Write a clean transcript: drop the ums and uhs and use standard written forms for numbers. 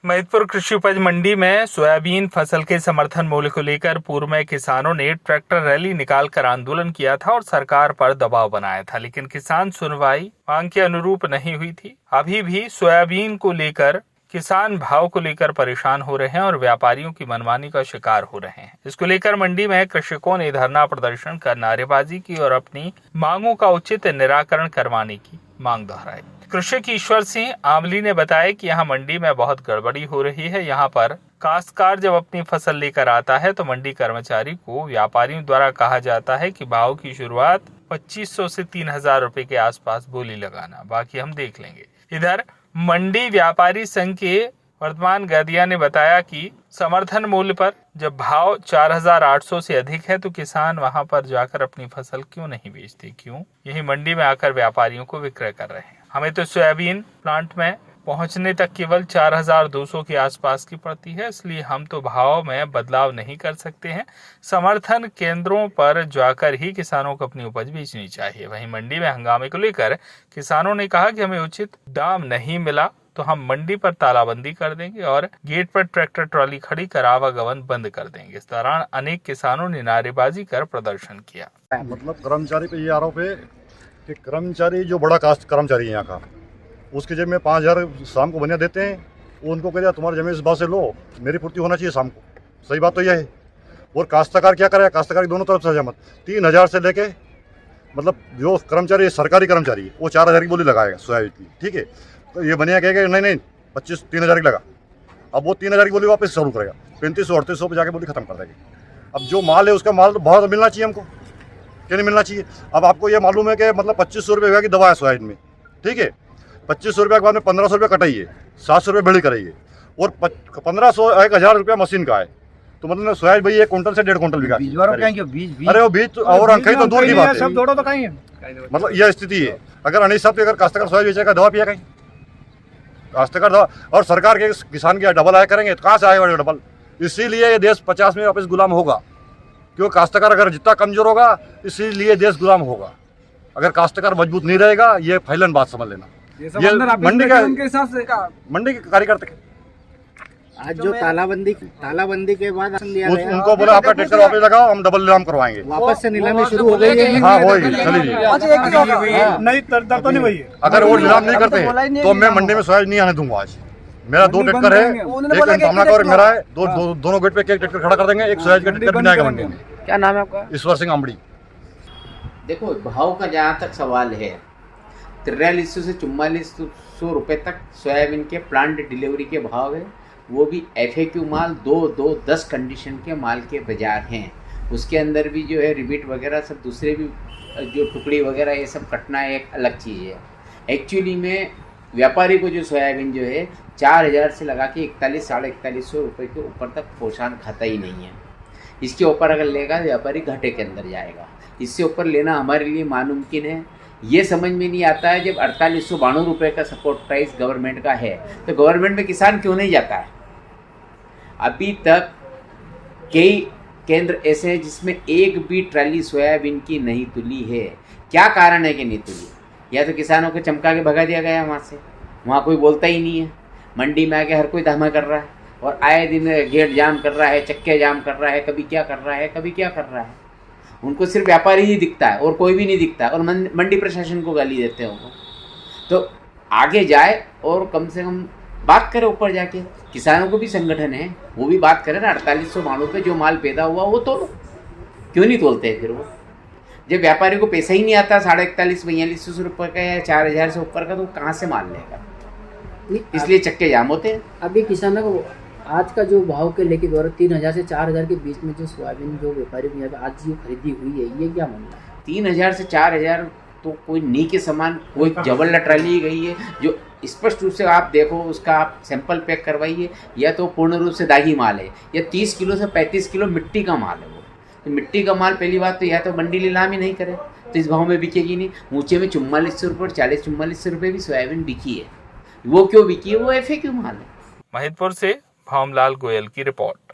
महिदपुर कृषि उपज मंडी में सोयाबीन फसल के समर्थन मूल्य को लेकर पूर्व में किसानों ने ट्रैक्टर रैली निकालकर आंदोलन किया था और सरकार पर दबाव बनाया था, लेकिन किसान सुनवाई मांग के अनुरूप नहीं हुई थी। अभी भी सोयाबीन को लेकर किसान भाव को लेकर परेशान हो रहे हैं और व्यापारियों की मनमानी का शिकार हो रहे हैं। इसको लेकर मंडी में कृषकों ने धरना प्रदर्शन कर नारेबाजी की और अपनी मांगों का उचित निराकरण करवाने की मांग दोहराई। कृषक ईश्वर सिंह आमली ने बताया कि यहाँ मंडी में बहुत गड़बड़ी हो रही है। यहाँ पर काश्तकार जब अपनी फसल लेकर आता है तो मंडी कर्मचारी को व्यापारियों द्वारा कहा जाता है कि भाव की शुरुआत 2500 से 3000 रुपए के आसपास बोली लगाना, बाकी हम देख लेंगे। इधर मंडी व्यापारी संघ के वर्तमान गदिया ने बताया कि समर्थन मूल्य पर जब भाव 4800 से अधिक है तो किसान वहां पर जाकर अपनी फसल क्यों नहीं बेचते, क्यों यही मंडी में आकर व्यापारियों को विक्रय कर रहे हैं। हमें तो सोयाबीन प्लांट में पहुंचने तक केवल 4200 के आसपास की पड़ती है, इसलिए हम तो भाव में बदलाव नहीं कर सकते हैं। समर्थन केंद्रों पर जाकर ही किसानों को अपनी उपज बेचनी चाहिए। वहीं मंडी में हंगामे को लेकर किसानों ने कहा कि हमें उचित दाम नहीं मिला तो हम मंडी पर तालाबंदी कर देंगे और गेट पर ट्रैक्टर ट्रॉली खड़ी कर आवागमन बंद कर देंगे। इस दौरान अनेक किसानों ने नारेबाजी कर प्रदर्शन किया। मतलब कर्मचारी पे ये आरोप है कि कर्मचारी जो बड़ा कास्ट कर्मचारी है यहाँ का, उसकी जेब में 5000 शाम को बनिया देते हैं। वो उनको कह दिया तुम्हारी जमीन इस बात से लो, मेरी पूर्ति होना चाहिए शाम को। सही बात तो यह है। और काश्तकार क्या करे, काश्तकार की दोनों तरफ से सहमत 3000 से लेके मतलब जो कर्मचारी सरकारी कर्मचारी है वो 4000 की बोली लगाएगा सोयाबीन की, ठीक है। तो ये बनिया कहेगा नहीं 3000 की लगा। अब वो 3000 की बोली वापस शुरू करेगा, 3500-3800 पे जाके बोली खत्म कर देगी। अब जो माल है उसका माल तो बहुत मिलना चाहिए हमको, क्या नहीं मिलना चाहिए। अब आपको ये मालूम है कि मतलब 2500 रुपये की दवा है सोयाबीन में, ठीक है। 2500 रुपये के बाद में 1500 रुपये कटाइए, 700 रुपये बेड़ी कराइए और 1500-1000 रुपया मशीन का है। तो मतलब सोयाबीन भाई 1 क्विंटल से 1.5 क्विंटल बिका। अरे वो बीज और अंकई तो दूर की बात है, तो कहीं है। मतलब यह स्थिति है। अगर अनिश साहब अगर काश्तकार सोयाबीन बेचेगा दवा पिया कहीं, काश्तकार दवा और सरकार के किसान के डबल आया करेंगे तो कहाँ से आएगा डबल। इसीलिए ये देश 50 में वापस गुलाम होगा, क्योंकि काश्तकार अगर जितना कमजोर होगा इसीलिए देश गुलाम होगा। अगर काश्तकार मजबूत नहीं रहेगा, ये फैलन बात समझ लेना। ये मंडी के कार्यकर्ता आज जो तालाबंदी के बाद उनको बोला आपका ट्रैक्टर वापस लगाओ, हम डबल नीलाम करवाएंगे। वापस से नीलामी शुरू हो गई है। हाँ होगी, चलिए। नहीं तरदा तो नहीं हुई है। अगर वो नीलाम नहीं करते तो मैं मंडी में सोयाबीन नहीं आने दूंगा। आज मेरा 2 ट्रैक्टर है, एक सामना का और मेरा है। दोनों गेट पे एक ट्रैक्टर खड़ा कर देंगे, एक सोयाबीन का ट्रैक्टर बनाएगा मंडी में। क्या नाम है आपका? ईश्वर सिंह आमड़ी। देखो, भाव का जहाँ तक सवाल है 4300 से 4400 रुपये तक सोयाबीन के प्लांट डिलीवरी के भाव है। वो भी FAQ माल 2-10 कंडीशन के माल के बाजार हैं। उसके अंदर भी जो है रिबीट वगैरह सब दूसरे भी जो टुकड़ी वगैरह ये सब कटना एक अलग चीज़ है। एक्चुअली में व्यापारी को जो सोयाबीन जो है 4000 से लगा के 4100-4150 रुपये के ऊपर तक पोषण खाता ही नहीं है। इसके ऊपर अगर लेगा व्यापारी घाटे के अंदर जाएगा। इससे ऊपर लेना हमारे लिए नामुमकिन है। ये समझ में नहीं आता है, जब 4892 रुपये का सपोर्ट प्राइस गवर्नमेंट का है तो गवर्नमेंट में किसान क्यों नहीं जाता है। अभी तक कई केंद्र ऐसे हैं जिसमें एक भी ट्राली सोयाबीन की नहीं तुली है। क्या कारण है कि नहीं तुली? या तो किसानों को चमका के भगा दिया गया वहाँ से, वहाँ कोई बोलता ही नहीं है। मंडी में आके हर कोई धमा कर रहा है और आए दिन गेट जाम कर रहा है, चक्के जाम कर रहा है, कभी क्या कर रहा है, कभी क्या कर रहा है। उनको सिर्फ व्यापारी ही दिखता है और कोई भी नहीं दिखता और मंडी प्रशासन को गाली देते हैं वो। तो आगे जाए और कम से कम बात करें ऊपर जाके। किसानों को भी संगठन है, वो भी बात करें ना। 4892 पे जो माल पैदा हुआ वो तोलो, क्यों नहीं तोलते फिर वो? जब व्यापारी को पैसा ही नहीं आता 4150-4200 रुपये का या 4000 से ऊपर का, तो कहाँ से माल लेगा? इसलिए चक्के जाम होते हैं। अभी किसानों को आज का जो भाव के लेके गौरव 3000 से 4000 के बीच में जो सोयाबीन जो व्यापारी को आज जो खरीदी हुई है, ये क्या मामला है? 3000 से 4000 तो कोई नी के समान कोई जबल ट्राली गई है जो स्पष्ट रूप से आप देखो, उसका आप सैंपल पैक करवाइए। या तो पूर्ण रूप से दागी माल है या 30 किलो से 35 किलो मिट्टी का माल है। वो तो मिट्टी का माल पहली बात तो या तो मंडी नीलामी नहीं करे तो इस भाव में बिकेगी नहीं। ऊँचे में 4400 रुपये 40-4400 रुपये भी सोयाबीन बिकी है। वो क्यों बिकी है? वो FAQ माल है। महिदपुर से भावमलाल गोयल की रिपोर्ट।